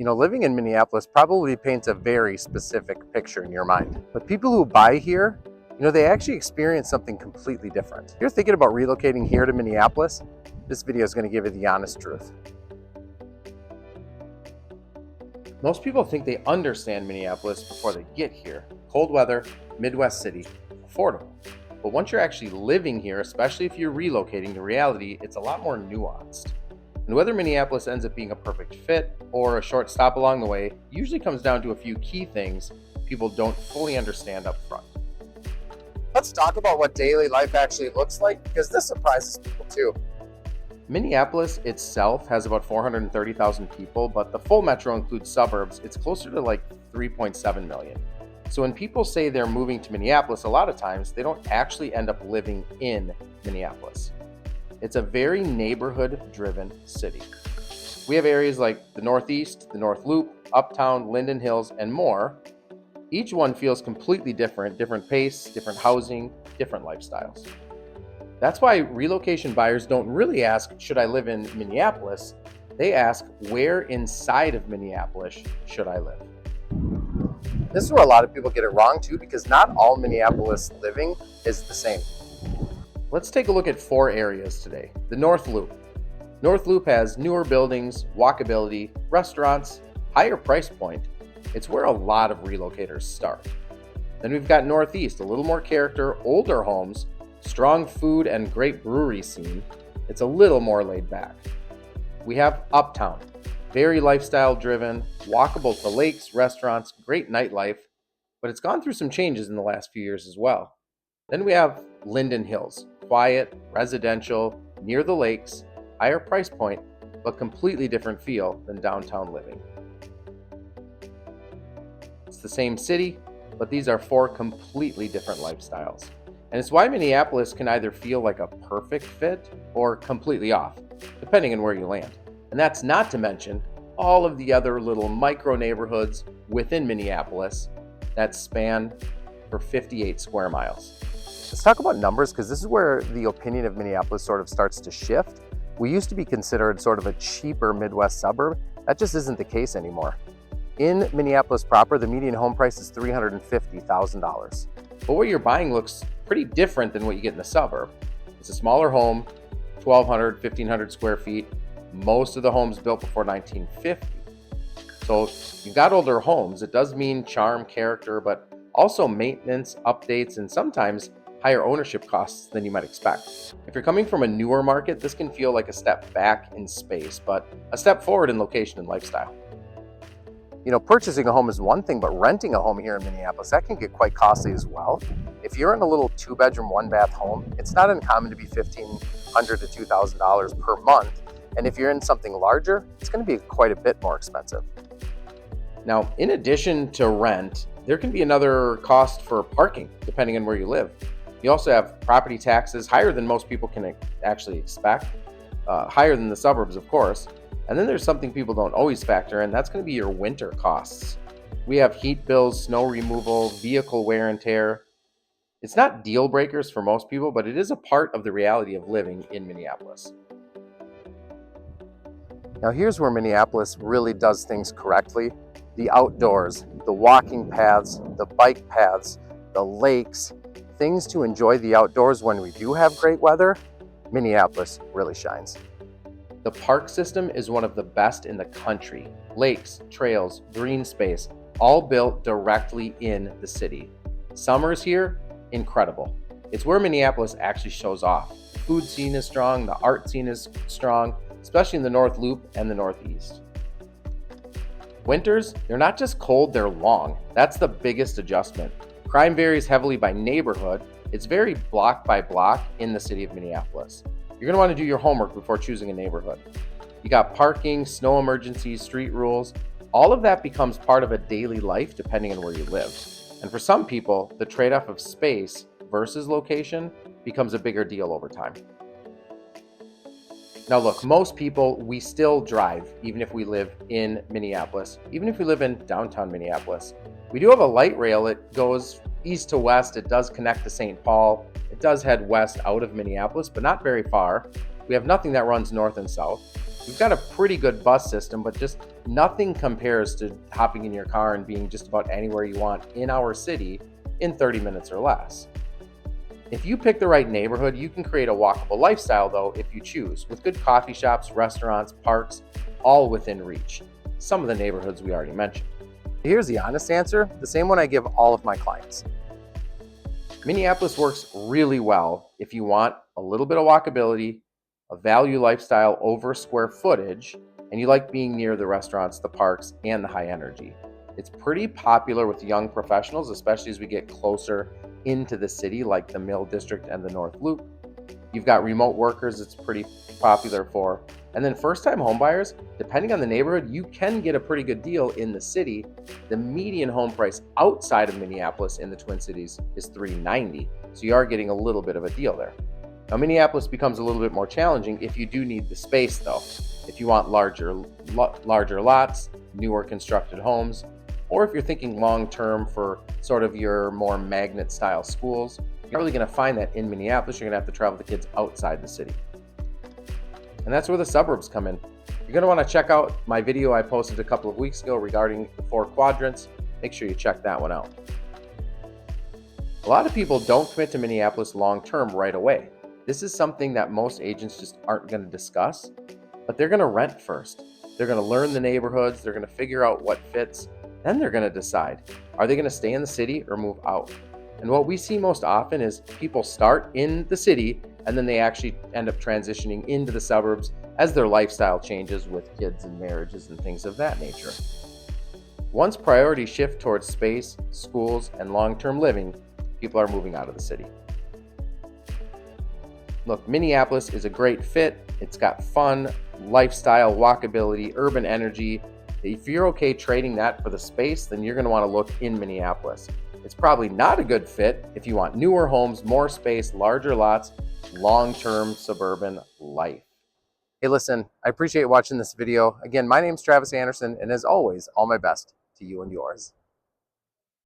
Living in Minneapolis probably paints a very specific picture in your mind. But people who buy here, they actually experience something completely different. If you're thinking about relocating here to Minneapolis, this video is going to give you the honest truth. Most people think they understand Minneapolis before they get here. Cold weather, Midwest city, affordable. But once you're actually living here, especially if you're relocating, the reality, it's a lot more nuanced. And whether Minneapolis ends up being a perfect fit or a short stop along the way usually comes down to a few key things people don't fully understand up front. Let's talk about what daily life actually looks like, because this surprises people too. Minneapolis itself has about 430,000 people, but the full metro includes suburbs. It's closer to like 3.7 million. So when people say they're moving to Minneapolis, a lot of times they don't actually end up living in Minneapolis. It's a very neighborhood-driven city. We have areas like the Northeast, the North Loop, Uptown, Linden Hills, and more. Each one feels completely different pace, different housing, different lifestyles. That's why relocation buyers don't really ask, should I live in Minneapolis? They ask, where inside of Minneapolis should I live? This is where a lot of people get it wrong too, because not all Minneapolis living is the same. Let's take a look at 4 areas today. The North Loop. North Loop has newer buildings, walkability, restaurants, higher price point. It's where a lot of relocators start. Then we've got Northeast, a little more character, older homes, strong food and great brewery scene. It's a little more laid back. We have Uptown, very lifestyle driven, walkable to lakes, restaurants, great nightlife, but it's gone through some changes in the last few years as well. Then we have Linden Hills, quiet, residential, near the lakes, higher price point, but completely different feel than downtown living. It's the same city, but these are 4 completely different lifestyles. And it's why Minneapolis can either feel like a perfect fit or completely off, depending on where you land. And that's not to mention all of the other little micro neighborhoods within Minneapolis that span for 58 square miles. Let's talk about numbers, because this is where the opinion of Minneapolis sort of starts to shift. We used to be considered sort of a cheaper Midwest suburb. That just isn't the case anymore. In Minneapolis proper, the median home price is $350,000. But what you're buying looks pretty different than what you get in the suburb. It's a smaller home, 1,200, 1,500 square feet. Most of the homes built before 1950. So you've got older homes. It does mean charm, character, but also maintenance, updates, and sometimes higher ownership costs than you might expect. If you're coming from a newer market, this can feel like a step back in space, but a step forward in location and lifestyle. Purchasing a home is one thing, but renting a home here in Minneapolis, that can get quite costly as well. If you're in a little 2-bedroom, 1-bath home, it's not uncommon to be $1,500 to $2,000 per month. And if you're in something larger, it's going to be quite a bit more expensive. Now, in addition to rent, there can be another cost for parking, depending on where you live. You also have property taxes, higher than most people can actually expect, higher than the suburbs, of course. And then there's something people don't always factor in, that's going to be your winter costs. We have heat bills, snow removal, vehicle wear and tear. It's not deal breakers for most people, but it is a part of the reality of living in Minneapolis. Now here's where Minneapolis really does things correctly. The outdoors, the walking paths, the bike paths, the lakes, things to enjoy the outdoors when we do have great weather, Minneapolis really shines. The park system is one of the best in the country. Lakes, trails, green space, all built directly in the city. Summers here, incredible. It's where Minneapolis actually shows off. The food scene is strong, the art scene is strong, especially in the North Loop and the Northeast. Winters, they're not just cold, they're long. That's the biggest adjustment. Crime varies heavily by neighborhood. It's very block by block in the city of Minneapolis. You're going to want to do your homework before choosing a neighborhood. You got parking, snow emergencies, street rules. All of that becomes part of a daily life depending on where you live. And for some people, the trade-off of space versus location becomes a bigger deal over time. Now look, most people, we still drive, even if we live in Minneapolis, even if we live in downtown Minneapolis. We do have a light rail. It goes east to west. It does connect to St. Paul. It does head west out of Minneapolis, but not very far. We have nothing that runs north and south. We've got a pretty good bus system, but just nothing compares to hopping in your car and being just about anywhere you want in our city in 30 minutes or less. If you pick the right neighborhood, you can create a walkable lifestyle, though, if you choose, with good coffee shops, restaurants, parks, all within reach. Some of the neighborhoods we already mentioned. Here's the honest answer, the same one I give all of my clients. Minneapolis works really well if you want a little bit of walkability, a value lifestyle over square footage, and you like being near the restaurants, the parks, and the high energy. It's pretty popular with young professionals, especially as we get closer into the city, like the Mill District and the North Loop. You've got remote workers it's pretty popular for. And then first-time homebuyers, depending on the neighborhood, you can get a pretty good deal in the city. The median home price outside of Minneapolis in the Twin Cities is $390, so you are getting a little bit of a deal there. Now, Minneapolis becomes a little bit more challenging if you do need the space, though. If you want larger lots, newer constructed homes, or if you're thinking long-term for sort of your more magnet-style schools, you're not really going to find that in Minneapolis. You're going to have to travel the kids outside the city. And that's where the suburbs come in. You're going to want to check out my video I posted a couple of weeks ago regarding the 4 quadrants. Make sure you check that one out. A lot of people don't commit to Minneapolis long-term right away. This is something that most agents just aren't going to discuss, but they're going to rent first. They're going to learn the neighborhoods. They're going to figure out what fits. Then they're going to decide, are they going to stay in the city or move out? And what we see most often is people start in the city and then they actually end up transitioning into the suburbs as their lifestyle changes with kids and marriages and things of that nature. Once priorities shift towards space, schools, and long-term living, people are moving out of the city. Look, Minneapolis is a great fit. It's got fun, lifestyle, walkability, urban energy. If you're okay trading that for the space, then you're going to want to look in Minneapolis. It's probably not a good fit if you want newer homes, more space, larger lots, long-term suburban life. Hey, listen, I appreciate watching this video. Again, my name's Travis Anderson, and as always, all my best to you and yours.